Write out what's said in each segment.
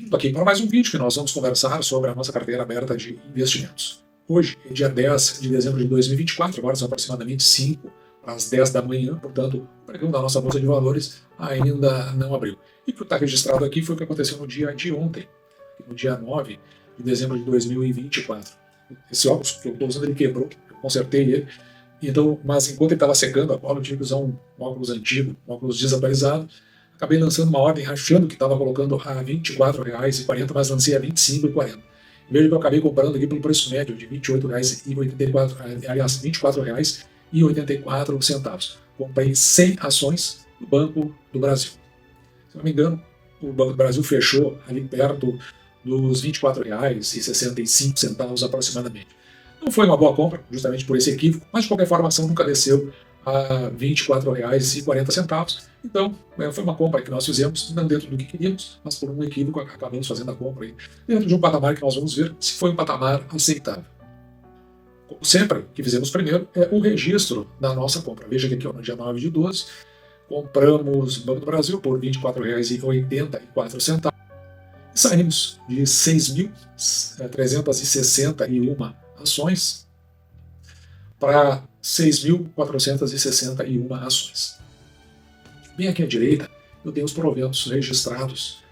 Estou aqui para mais um vídeo que nós vamos conversar sobre a nossa carteira aberta de investimentos. Hoje é dia 10 de dezembro de 2024, agora são aproximadamente 5 às 10 da manhã, portanto, o pregão da nossa Bolsa de Valores ainda não abriu. E o que está registrado aqui foi o que aconteceu no dia de ontem, no dia 9 de dezembro de 2024. Esse óculos que eu estou usando, ele quebrou, eu consertei ele, então, mas enquanto ele estava secando a cola, eu tive que usar um óculos antigo, um óculos desatualizado. Acabei lançando uma ordem achando que estava colocando a R$ 24,40, mas lancei a R$ 25,40. Veja que eu acabei comprando aqui pelo preço médio de R$ 28,84, aliás, R$ 24,84. Comprei 100 ações do Banco do Brasil. Se não me engano, o Banco do Brasil fechou ali perto dos R$ 24,65 aproximadamente. Não foi uma boa compra, justamente por esse equívoco, mas de qualquer forma a ação nunca desceu a R$ 24,40. Então, foi uma compra que nós fizemos, não dentro do que queríamos, mas por um equívoco acabamos fazendo a compra aí, dentro de um patamar que nós vamos ver se foi um patamar aceitável. Como sempre, o que fizemos primeiro é o registro da nossa compra. Veja que aqui no dia 9 de 12, compramos o Banco do Brasil por R$ 24,84 e saímos de 6.361 ações para 6.461 ações. Bem aqui à direita, eu tenho os proventos registrados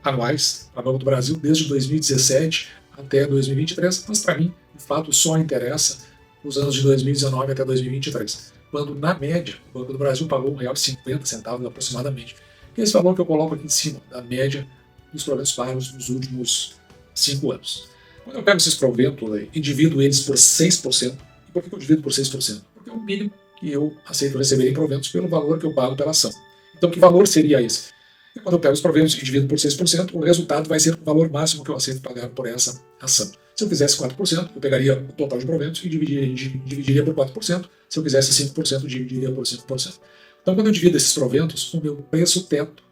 anuais para o Banco do Brasil desde 2017 até 2023, mas para mim, de fato, só interessa os anos de 2019 até 2023, quando, na média, o Banco do Brasil pagou R$ 1,50 aproximadamente, que é esse valor que eu coloco aqui em cima, da média dos proventos pagos nos últimos 5 anos. Quando eu pego esses proventos e divido eles por 6%, e por que eu divido por 6%? Porque é o mínimo que eu aceito receber em proventos pelo valor que eu pago pela ação. Então, que valor seria esse? E quando eu pego os proventos e divido por 6%, o resultado vai ser o valor máximo que eu aceito pagar por essa ação. Se eu quisesse 4%, eu pegaria o total de proventos e dividiria por 4%. Se eu quisesse 5%, dividiria por 5%. Então, quando eu divido esses proventos, o meu preço teto,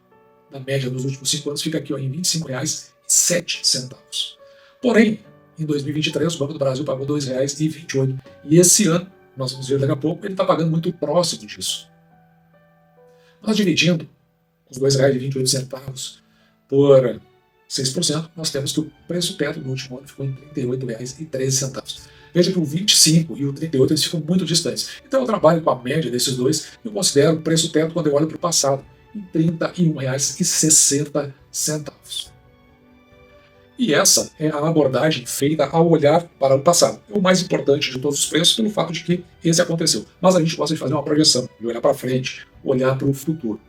na média dos últimos 5 anos, fica aqui ó, em R$ 25,07. Porém, em 2023, o Banco do Brasil pagou R$ 2,28. E esse ano, nós vamos ver daqui a pouco, ele está pagando muito próximo disso. Nós dividindo os R$ 2,28 por 6%, nós temos que o preço teto do último ano ficou em R$ 38,13. Veja que o 25 e o 38 eles ficam muito distantes. Então eu trabalho com a média desses dois e eu considero o preço teto quando eu olho para o passado em R$ 31,60. E essa é a abordagem feita ao olhar para o passado. É o mais importante de todos os preços pelo fato de que esse aconteceu. Mas a gente gosta de fazer uma projeção, de olhar para frente, olhar para o futuro.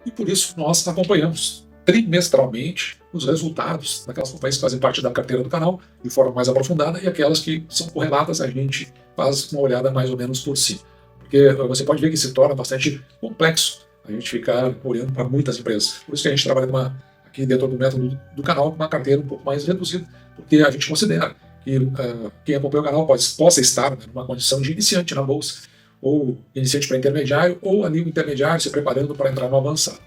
E por isso nós acompanhamos trimestralmente os resultados daquelas companhias que fazem parte da carteira do canal de forma mais aprofundada e aquelas que são correlatas a gente faz uma olhada mais ou menos por si. Porque você pode ver que se torna bastante complexo a gente ficar olhando para muitas empresas. Por isso que a gente trabalha aqui dentro do método do canal com uma carteira um pouco mais reduzida, porque a gente considera que quem acompanha o canal possa estar numa condição de iniciante na bolsa, ou iniciante para intermediário, ou ali o intermediário se preparando para entrar no avançado.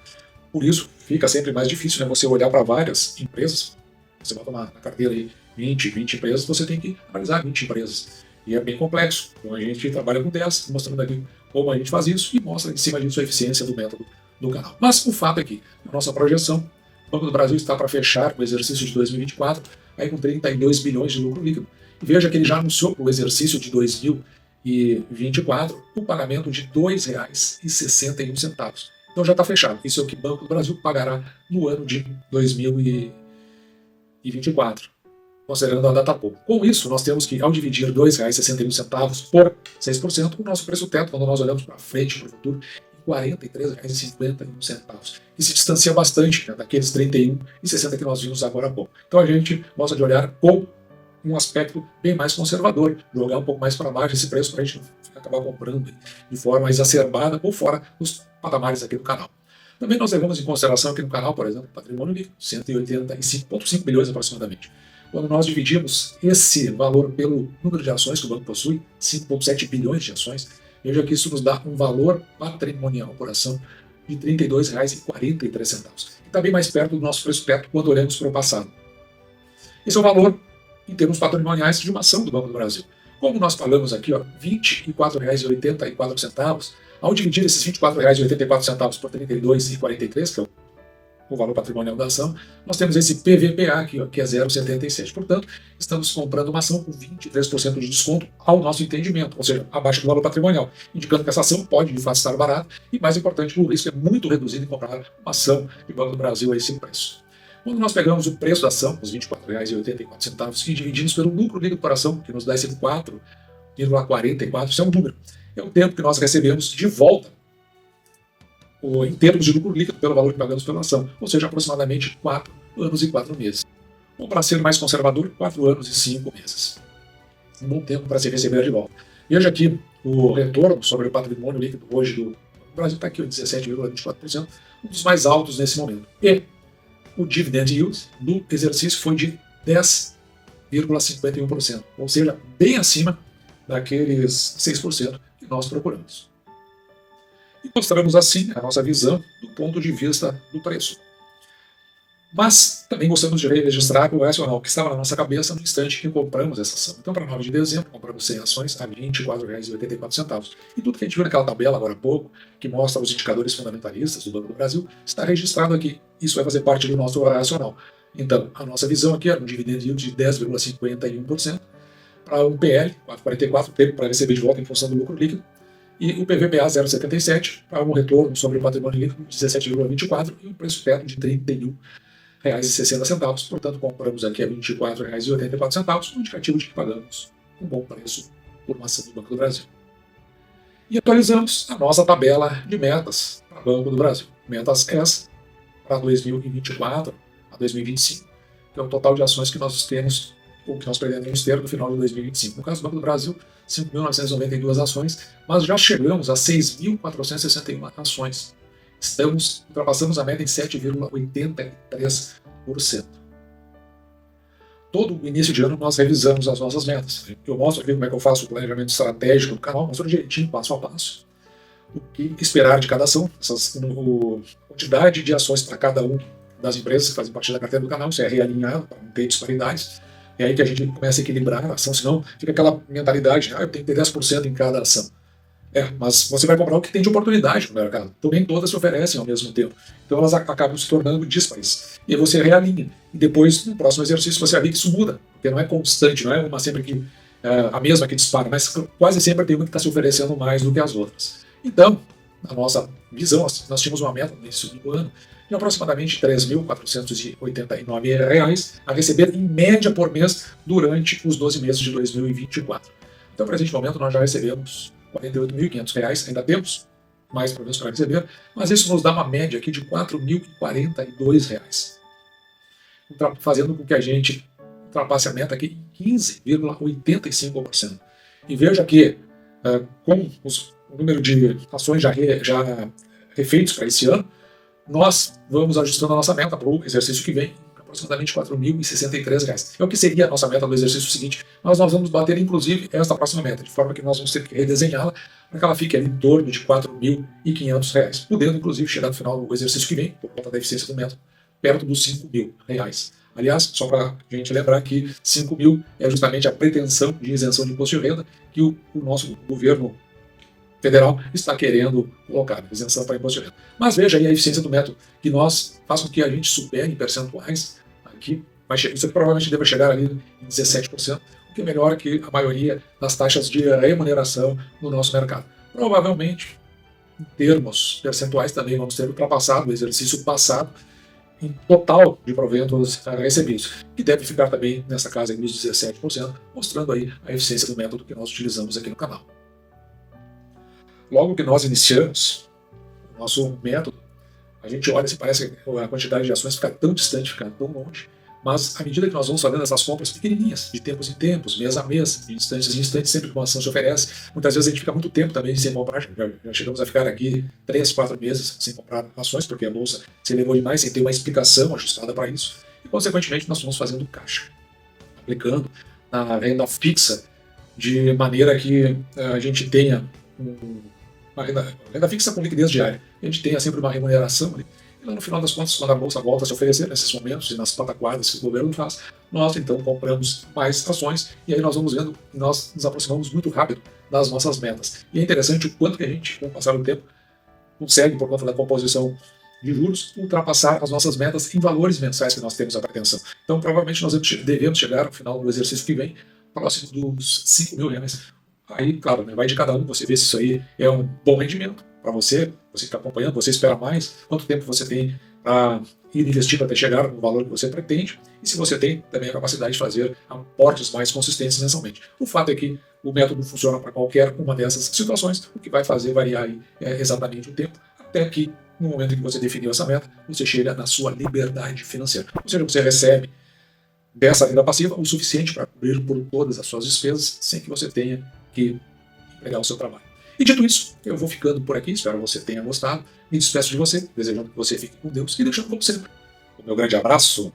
Por isso, fica sempre mais difícil você olhar para várias empresas. Você bota na carteira aí 20 empresas, você tem que analisar 20 empresas. E é bem complexo. Então a gente trabalha com 10, mostrando aqui como a gente faz isso e mostra em cima disso a eficiência do método do canal. Mas o fato é que, na nossa projeção, o Banco do Brasil está para fechar o exercício de 2024 aí com 32 bilhões de lucro líquido. E veja que ele já anunciou para o exercício de 2024 o pagamento de R$ 2,61. Então já está fechado. Isso é o que o Banco do Brasil pagará no ano de 2024, considerando a data pouco. Com isso, nós temos que, ao dividir R$ 2,61 por 6%, o nosso preço teto, quando nós olhamos para frente, para o futuro, R$ 43,51, e se distancia bastante daqueles R$ 31,60 que nós vimos agora há pouco. Então a gente gosta de olhar com um aspecto bem mais conservador, jogar um pouco mais para baixo esse preço para a gente acabar comprando de forma exacerbada ou fora dos patamares aqui do canal. Também nós levamos em consideração aqui no canal, por exemplo, o patrimônio líquido, 185,5 bilhões aproximadamente. Quando nós dividimos esse valor pelo número de ações que o banco possui, 5,7 bilhões de ações, veja que isso nos dá um valor patrimonial por ação de R$ 32,43. E está bem mais perto do nosso preço teto quando olhamos para o passado. Esse é o valor, em termos patrimoniais, de uma ação do Banco do Brasil. Como nós falamos aqui, R$ 24,84, ao dividir esses R$ 24,84 por R$ 32,43, que é o o valor patrimonial da ação, nós temos esse PVPA aqui, ó, que é 0,77. Portanto, estamos comprando uma ação com 23% de desconto ao nosso entendimento, ou seja, abaixo do valor patrimonial, indicando que essa ação pode de fato estar barata e, mais importante, o risco é muito reduzido em comprar uma ação de Banco do Brasil a esse preço. Quando nós pegamos o preço da ação, os R$ 24,84, e dividimos pelo lucro líquido por ação, que nos dá esse 4,44, isso é um número. É o tempo que nós recebemos de volta em termos de lucro líquido pelo valor que pagamos pela ação, ou seja, aproximadamente 4 anos e 4 meses. Ou, para ser mais conservador, 4 anos e 5 meses. Um bom tempo para se receber de volta. Veja aqui o retorno sobre o patrimônio líquido hoje do Brasil está aqui, 17,24%, um dos mais altos nesse momento. E o dividend yield do exercício foi de 10,51%, ou seja, bem acima daqueles 6% que nós procuramos. E mostramos assim a nossa visão do ponto de vista do preço. Mas também gostamos de registrar o racional que estava na nossa cabeça no instante que compramos essa ação. Então, para 9 de dezembro, compramos 100 ações a R$ 24,84. E tudo que a gente viu naquela tabela agora há pouco, que mostra os indicadores fundamentalistas do Banco do Brasil, está registrado aqui. Isso vai fazer parte do nosso racional. Então, a nossa visão aqui era um dividend yield de 10,51%, para um PL 4,44, tempo para receber de volta em função do lucro líquido, e o PVPA 0,77, para um retorno sobre o patrimônio líquido de 17,24 e um preço teto de R$ 31,60. Portanto, compramos aqui a R$ 24,84, um indicativo de que pagamos um bom preço por uma ação do Banco do Brasil. E atualizamos a nossa tabela de metas para o Banco do Brasil. Metas essas para 2024 a 2025, que é o total de ações que nós temos, ou que nós pretendemos ter no final de 2025. No caso do Banco do Brasil, 5.992 ações, mas já chegamos a 6.461 ações. Ultrapassamos a meta em 7,83%. Todo o início de ano nós revisamos as nossas metas. Eu mostro aqui como é que eu faço o planejamento estratégico do canal, mostro direitinho, passo a passo, o que esperar de cada ação, a quantidade de ações para cada uma das empresas que fazem parte da carteira do canal, isso é realinhado para não ter disparidades. É aí que a gente começa a equilibrar a ação, senão fica aquela mentalidade, eu tenho que ter 10% em cada ação. Mas você vai comprar o que tem de oportunidade no mercado. Então nem todas se oferecem ao mesmo tempo. Então elas acabam se tornando díspares. E aí você realinha. E depois, no próximo exercício, você vai ver que isso muda. Porque não é constante, não é uma sempre que a mesma que dispara, mas quase sempre tem uma que está se oferecendo mais do que as outras. Então, na nossa visão, nós tínhamos uma meta no início do ano de aproximadamente R$ 3.489 a receber em média por mês durante os 12 meses de 2024. Então, no presente momento, nós já recebemos R$ 48.500, ainda temos mais problemas para receber, mas isso nos dá uma média aqui de R$ 4.042, fazendo com que a gente ultrapasse a meta aqui em 15,85%. E veja que, com o número de ações já refeitos para esse ano, nós vamos ajustando a nossa meta para o exercício que vem, aproximadamente R$ 4.063. É o que seria a nossa meta do exercício seguinte, mas nós vamos bater, inclusive, esta próxima meta, de forma que nós vamos ter que redesenhá-la para que ela fique ali em torno de R$ 4.500, podendo, inclusive, chegar no final do exercício que vem, por conta da eficiência do método, perto dos R$ 5.000. Aliás, só para a gente lembrar que R$ 5.000 é justamente a pretensão de isenção de imposto de renda que o nosso governo federal está querendo colocar, isenção para imposto de renda. Mas veja aí a eficiência do método, que faz com que a gente supere em percentuais aqui, mas isso provavelmente deve chegar ali em 17%, o que é melhor que a maioria das taxas de remuneração no nosso mercado. Provavelmente, em termos percentuais, também vamos ter ultrapassado o exercício passado em total de proventos recebidos, que deve ficar também nessa casa aí dos 17%, mostrando aí a eficiência do método que nós utilizamos aqui no canal. Logo que nós iniciamos o nosso método, a gente olha e parece que a quantidade de ações fica tão distante, fica tão longe, mas à medida que nós vamos fazendo essas compras pequenininhas, de tempos em tempos, mês a mês, de instantes em instantes, sempre que uma ação se oferece, muitas vezes a gente fica muito tempo também sem comprar, já chegamos a ficar aqui 3, 4 meses sem comprar ações, porque a bolsa se elevou demais, sem ter uma explicação ajustada para isso, e consequentemente nós fomos fazendo caixa, aplicando na renda fixa, de maneira que a gente tenha uma renda fixa com liquidez diária. A gente tenha sempre uma remuneração ali. E lá no final das contas, quando a bolsa volta a se oferecer nesses momentos e nas pataquadas que o governo faz, nós então compramos mais ações e aí nós vamos vendo que nós nos aproximamos muito rápido das nossas metas. E é interessante o quanto que a gente, com o passar do tempo, consegue, por conta da composição de juros ultrapassar as nossas metas em valores mensais que nós temos a pretensão. Então, provavelmente, nós devemos chegar ao final do exercício que vem próximo dos R$ 5.000. Aí, claro, né, vai de cada um, você vê se isso aí é um bom rendimento para você, você está acompanhando, você espera mais, quanto tempo você tem para ir investindo até chegar no valor que você pretende, e se você tem também a capacidade de fazer aportes mais consistentes mensalmente. O fato é que o método funciona para qualquer uma dessas situações, o que vai fazer variar aí exatamente o tempo, até que no momento em que você definiu essa meta, você chega na sua liberdade financeira. Ou seja, você recebe dessa renda passiva o suficiente para cobrir por todas as suas despesas, sem que você tenha que empregar o seu trabalho. E dito isso, eu vou ficando por aqui, espero que você tenha gostado. Me despeço de você, desejando que você fique com Deus e deixando, como sempre, o meu grande abraço.